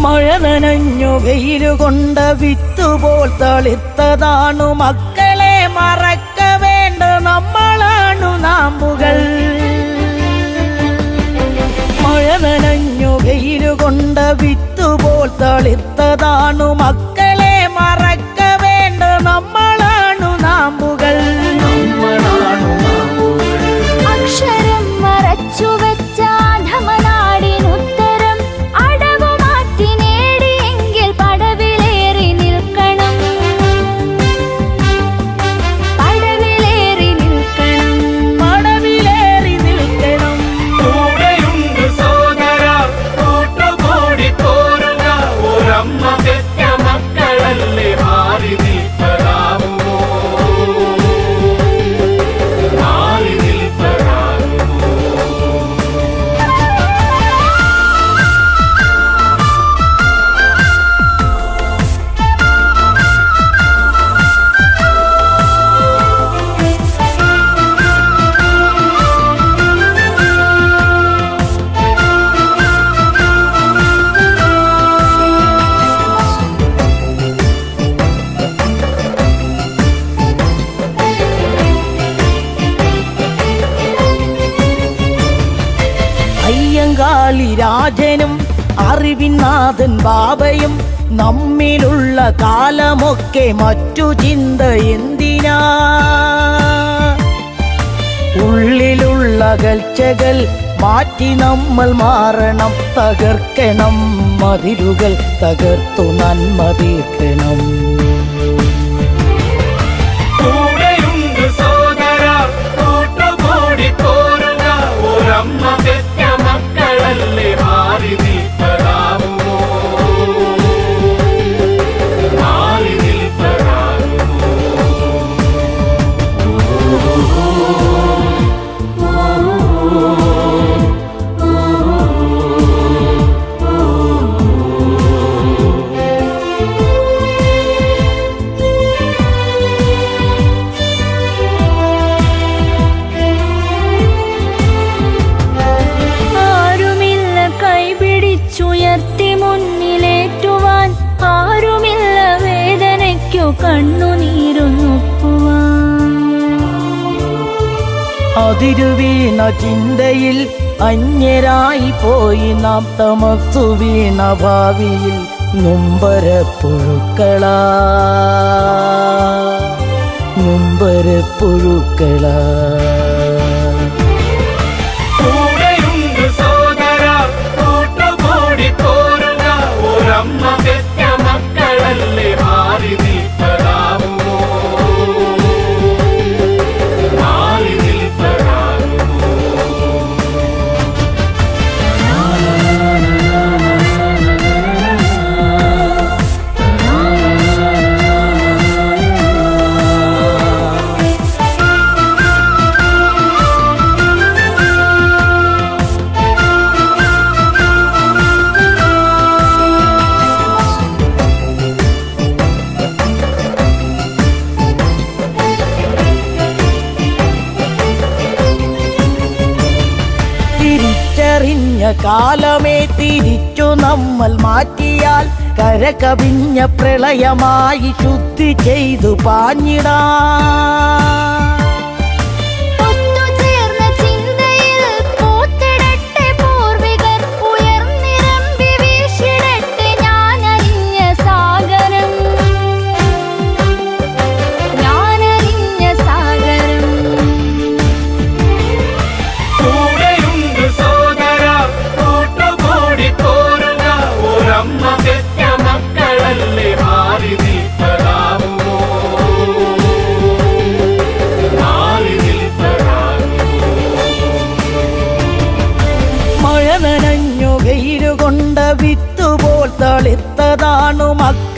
മഴ നനഞ്ഞു വെയിലുകൊണ്ട വിത്തുപോൽ തളിർത്തതാണു മക്കളെ, മറക്ക വേണ്ട നമ്മളാണു നാമ്പുകൾ. മഴ നനഞ്ഞു വെയിലുകൊണ്ട വിത്തുപോൽ തളിർത്തതാണു മക്കളെ, മറക്ക വേണ്ട നമ്മളാണു നാമ്പുകൾ. അക്ഷരം മറച്ചു വെച്ച ധമനാടിനുത്തരം അടവു മാറ്റി നേടിയെങ്കിൽ പടവിലേറി നിൽക്കണം, പടവിലേറി നിൽക്കണം, പടവിലേറി നിൽക്കണം. കൂടെയുണ്ട് സോദര കൂട്ടുകൂടി പോരുക, ഒരമ്മ പെറ്റ മക്കളല്ലേ മാറി നിൽപ്പതാവുമോ, മാറി നിൽപ്പതാവുമോ. അയ്യങ്കാളി രാജനും അറിവിനാഥൻ ബാബയും നമ്മിലുള്ള കാലമൊക്കെ മറ്റു ചിന്ത എന്തിനാ? ഉള്ളിലുള്ള അകൽച്ചകൾ മാറ്റി നമ്മൾ മാറണം, തകർക്കണം മതിലുകൾ, തകർത്തു നന്മ തീർക്കണം. കൂടെയുണ്ട് സോദര കൂട്ടുകൂടി പോരുക, ഒരമ്മ പെറ്റ മക്കളല്ലേ മാറി നിൽപ്പതാവുമോ, മാറി നിൽപ്പതാവുമോ. ആരുമില്ല കൈപിടിച്ചുയർത്തി മുന്നിലേറ്റുവാൻ, ആരുമില്ല വേദനയ്ക്കു കണ്ണുനീരുന്നൊപ്പുവാൻ. അതിരുവീണ ചിന്തയിൽ അന്യരായി പോയി നാം, തമസ്സു വീണ ഭാവിയിൽ നൊമ്പരപ്പുഴുക്കളാ, നൊമ്പരപ്പുഴുക്കളാ. കൂടെയുണ്ട് സോദര കൂട്ടുകൂടി പോരുക, ഒരമ്മ പെറ്റ മക്കളല്ലേ മാറി നിൽപ്പതാവുമോ, മാറി നിൽപ്പതാവുമോ. തിരിച്ചറിഞ്ഞ കാലമേ തിരിച്ചു നമ്മൾ മാറ്റിയാൽ, കരകവിഞ്ഞ പ്രളയമായി ശുദ്ധി ചെയ്തു പാഞ്ഞിടാം. ഒത്തുചേർന്ന ചിന്തയിൽ പൂത്തിടട്ടെ പൂർവികർ, ഉയർന്നിരമ്പി വീശിടട്ടെ ഞാനറിഞ്ഞ സാഗരം, ഞാനറിഞ്ഞ സാഗരം. കൂടെയുണ്ട് സോദര കൂട്ടുകൂടി പോരുക, ഒരമ്മ പെറ്റ മക്കളല്ലേ മാറി നിൽപ്പതാവുമോ, മാറി നിൽപ്പതാവുമോ. മഴ നനഞ്ഞു വെയിലുകൊണ്ട വിത്തുപോൽ തളിർത്തതാണു മക്കൾ.